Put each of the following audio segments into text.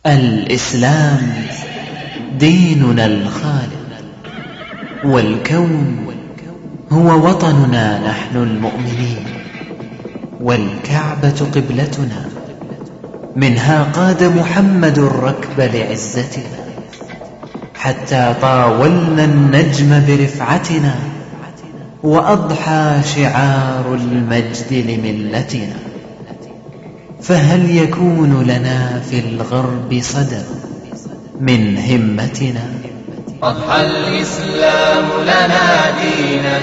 الإسلام ديننا الخالد، والكون هو وطننا نحن المؤمنين، والكعبة قبلتنا، منها قاد محمد الركب لعزتنا، حتى طاولنا النجم برفعتنا، وأضحى شعار المجد لملتنا. فهل يكون لنا في الغرب صدى من همتنا؟ أضحى الإسلام لنا دينا،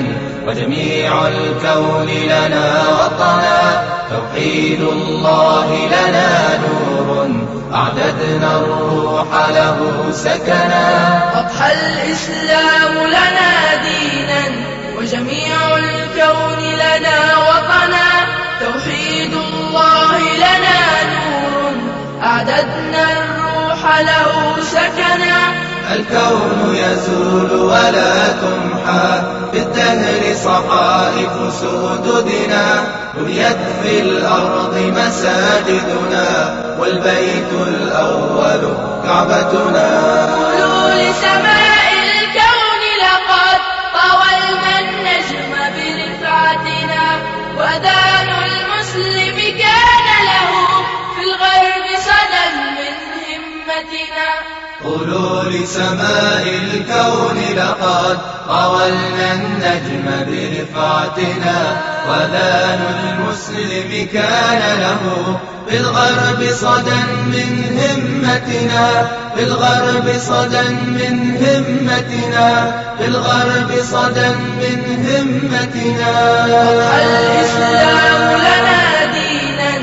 وجميع الكون لنا وطنا، توحيد الله لنا نور، أعددنا الروح له سكنا. أضحى الإسلام لنا دينا، وجميع الكون لنا وطنا، توحيد الله لنا نور، أعددنا الروح له سكنا. الكون يزول ولا تمحى، في الدهر صحائف سددنا، بنيت في الأرض مساجدنا، والبيت الأول كعبتنا. قولوا لسماء الكون لقد طاولنا النجم برفعتنا، وأذان المسلم كان له في الغرب صدى من همتنا. قولوا لسماء الكون لقد طاولنا النجم برفعتنا، وأذان المسلم كان له في الغرب صدى من همتنا، في الغرب صدى من همتنا، في الغرب صدى من همتنا. أضحى الإسلام لنا دينا،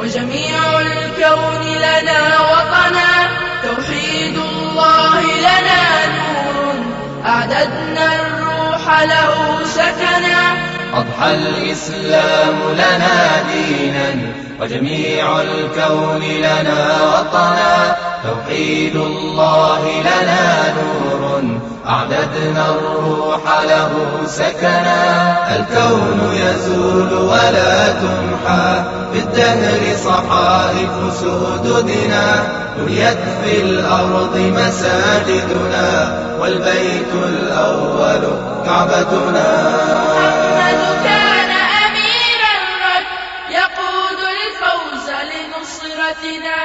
وجميع الكون لنا وطنا، توحيد الله لنا نور، أعددنا الروح له سكنا. أضحى الإسلام لنا دينا، وجميع الكون لنا وطنا، توحيد الله لنا نور، أعددنا الروح له سكنا. الكون يزول ولا تمحى، في الدهر صحائف سددنا، بنيت في الأرض مساجدنا، والبيت الأول كعبتنا. محمد كان أمير الركب، يقود الفوز لنصرتنا،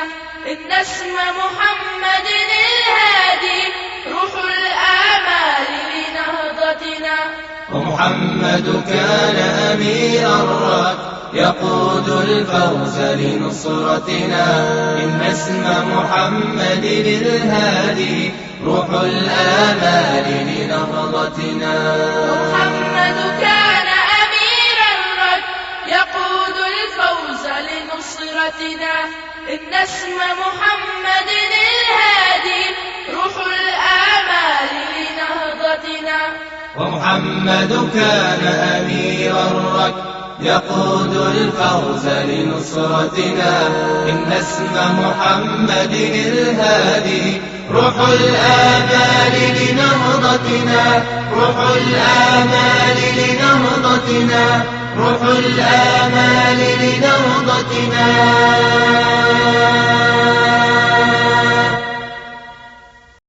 إن اسم محمد الهادي روح الآمال لنهضتنا. ومحمد كان أمير الركب، يقود الفوز لنصرتنا، إن اسم محمد الهادي روح الآمال لنهضتنا. محمد كان أمير الركب، يقود الفوز لنصرتنا، إن اسم محمد الهادي روح الآمال لنهضتنا. ومحمد كان أمير الركب، يقود الفوز لنصرتنا، إن اسم محمد الهادي روح الآمال لنهضتنا، روح الآمال لنهضتنا، روح الآمال لنهضتنا.